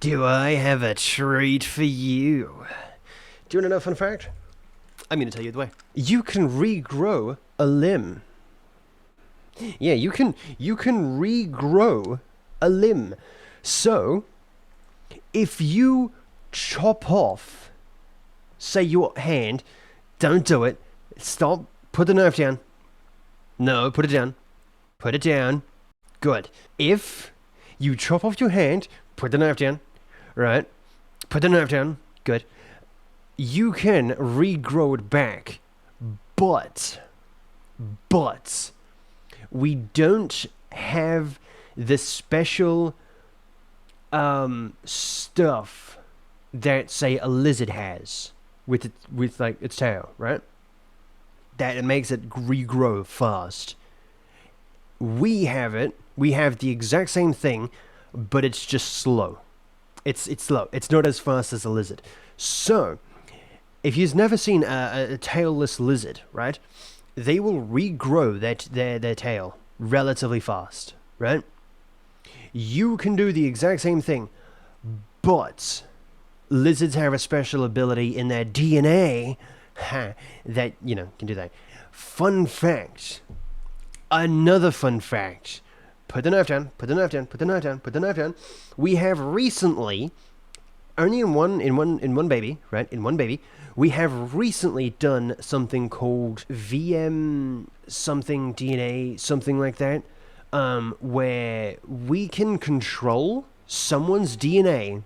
Do I have a treat for you? Do you want to know a fun fact? I'm going to tell you the way. You can regrow a limb. Yeah, you can regrow a limb. So, if you chop off, say, your hand, don't do it. Stop. Put the knife down. No, put it down. Put it down. Good. If you chop off your hand, put the knife down. Right? Put the knife down. Good. You can regrow it back. But we don't have the special stuff that, say, a lizard has with like its tail, right? That it makes it regrow fast. We have it. We have the exact same thing, but it's just slow. It's slow. It's not as fast as a lizard. So, if you've never seen a tailless lizard, right? They will regrow their tail relatively fast, right? You can do the exact same thing, but lizards have a special ability in their DNA that, can do that. Fun fact. Another fun fact. Put the knife down, put the knife down, put the knife down, put the knife down. We have recently, only in one baby, right? In one baby, we have recently done something called VM something DNA, something like that, where we can control someone's DNA,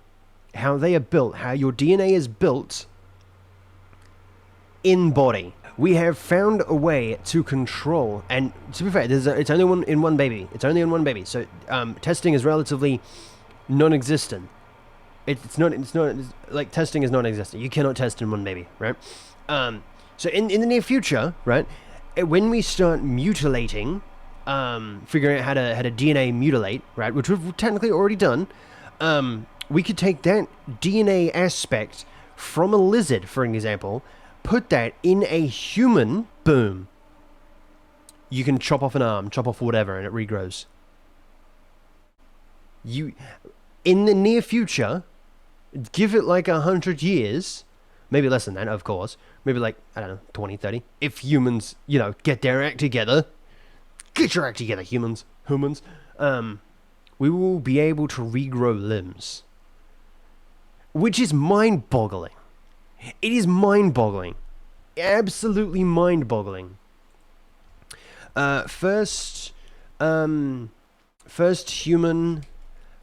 how they are built, how your DNA is built in body. We have found a way to control, and to be fair, it's only in one baby. It's only in one baby, so testing is relatively non-existent. It's not like testing is non-existent. You cannot test in one baby, right? So in the near future, right, when we start mutilating, figuring out how to DNA mutilate, right, which we've technically already done, we could take that DNA aspect from a lizard, for an example, put that in a human, boom. You can chop off an arm, chop off whatever, and it regrows. In the near future, give it like 100 years, maybe less than that, of course, maybe like, I don't know, 20, 30, if humans, get their act together. Get your act together, humans. We will be able to regrow limbs. Which is mind-boggling. It is mind-boggling. Absolutely mind-boggling. First human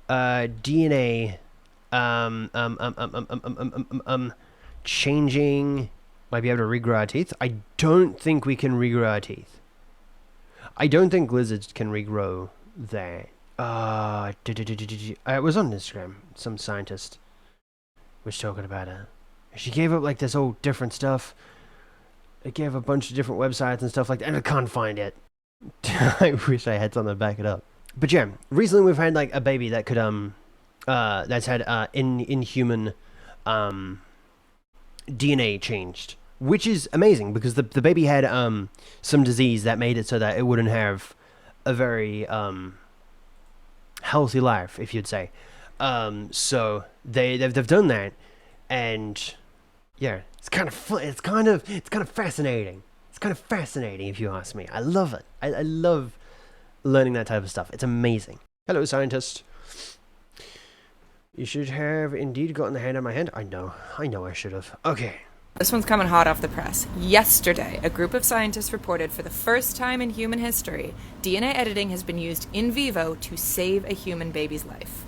DNA changing. Might be able to regrow our teeth. I don't think we can regrow our teeth. I don't think lizards can regrow that. It was on Instagram. Some scientist was talking about it. She gave up like this all different stuff. It gave a bunch of different websites and stuff like that, and I can't find it. I wish I had something to back it up. But yeah, recently we've had like a baby that could that's had inhuman DNA changed, which is amazing because the baby had some disease that made it so that it wouldn't have a very healthy life, if you'd say. So they've done that. And yeah, it's kind of fun. It's kind of fascinating. It's kind of fascinating, if you ask me. I love it. I love learning that type of stuff. It's amazing. Hello, scientist. You should have indeed gotten the hand on my hand. I know I should have. Okay. This one's coming hot off the press. Yesterday, a group of scientists reported for the first time in human history, DNA editing has been used in vivo to save a human baby's life.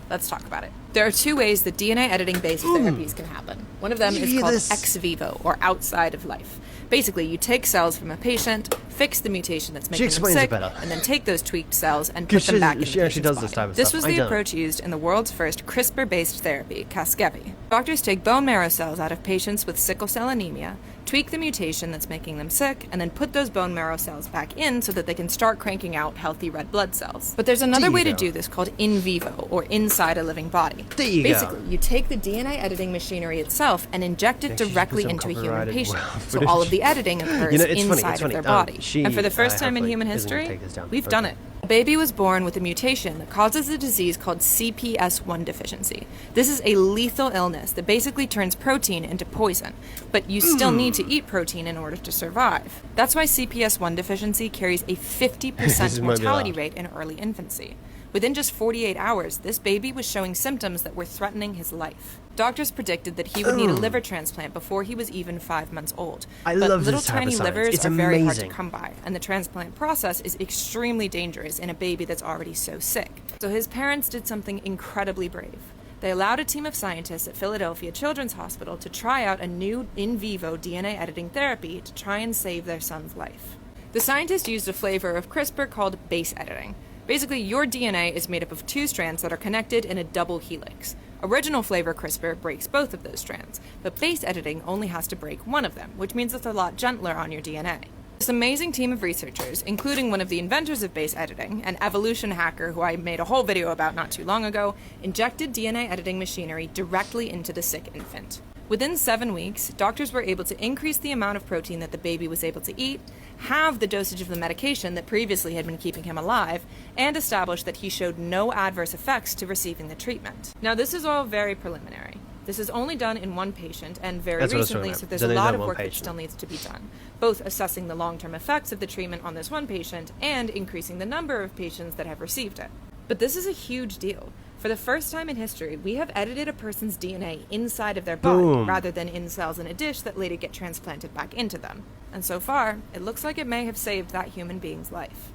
Let's talk about it. There are two ways that DNA editing-based therapies can happen. One of them is called ex vivo, or outside of life. Basically, you take cells from a patient, fix the mutation that's making them sick, and then take those tweaked cells and put them back in the patient's body. This was the approach used in the world's first CRISPR-based therapy, Casgevy. Doctors take bone marrow cells out of patients with sickle cell anemia, tweak the mutation that's making them sick, and then put those bone marrow cells back in so that they can start cranking out healthy red blood cells. But there's another way to do this called in vivo, or inside a living body. Basically, you take the DNA editing machinery itself and inject it directly into a human patient, so all of the editing occurs inside of their body. And for the first time in human history, we've done it. A baby was born with a mutation that causes a disease called CPS1 deficiency. This is a lethal illness that basically turns protein into poison, but you still need to eat protein in order to survive. That's why CPS1 deficiency carries a 50% mortality rate in early infancy. Within just 48 hours, this baby was showing symptoms that were threatening his life. Doctors predicted that he would need a liver transplant before he was even 5 months old. But love this little type of tiny science. livers It's are very hard to amazing. come by, and the transplant process is extremely dangerous in a baby that's already so sick. So his parents did something incredibly brave. They allowed a team of scientists at Philadelphia Children's Hospital to try out a new in vivo DNA editing therapy to try and save their son's life. The scientists used a flavor of CRISPR called base editing. Basically, your DNA is made up of 2 strands that are connected in a double helix. Original flavor CRISPR breaks both of those strands, but base editing only has to break one of them, which means it's a lot gentler on your DNA. This amazing team of researchers, including one of the inventors of base editing, an evolution hacker who I made a whole video about not too long ago, injected DNA editing machinery directly into the sick infant. Within 7 weeks, doctors were able to increase the amount of protein that the baby was able to eat, halve the dosage of the medication that previously had been keeping him alive, and establish that he showed no adverse effects to receiving the treatment. Now, this is all very preliminary. This is only done in one patient and very recently, so there's a lot of work that still needs to be done, both assessing the long-term effects of the treatment on this one patient and increasing the number of patients that have received it. But this is a huge deal. For the first time in history, we have edited a person's DNA inside of their body rather than in cells in a dish that later get transplanted back into them. And so far, it looks like it may have saved that human being's life.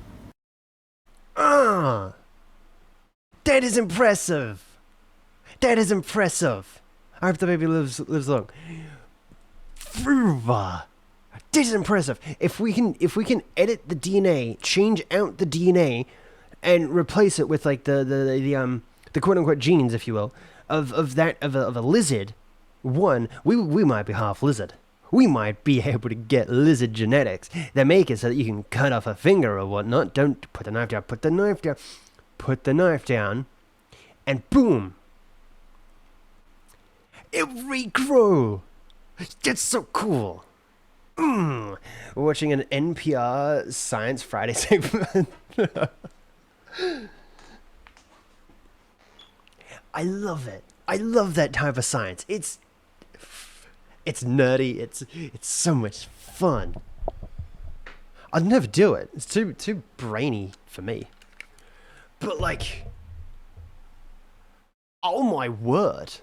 That is impressive. That is impressive. I hope the baby lives long. This is impressive. If we can edit the DNA, change out the DNA, and replace it with like the quote unquote genes, if you will, of a lizard, we might be half lizard. We might be able to get lizard genetics that make it so that you can cut off a finger or whatnot. Don't put the knife down. Put the knife down. Put the knife down, and boom, it regrow. That's so cool. We're watching an NPR Science Friday segment. I love it. I love that type of science. It's nerdy. It's so much fun. I'd never do it. It's too brainy for me. But like, oh my word.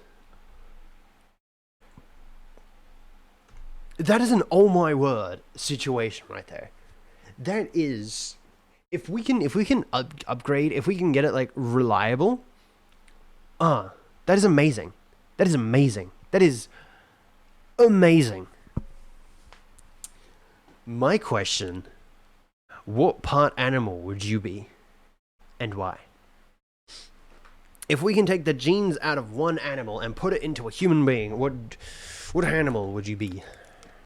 That is an oh my word situation right there. That is, if we can upgrade, if we can get it like reliable, that is amazing. That is amazing. That is amazing. My question, what part animal would you be and why? If we can take the genes out of one animal and put it into a human being, what animal would you be?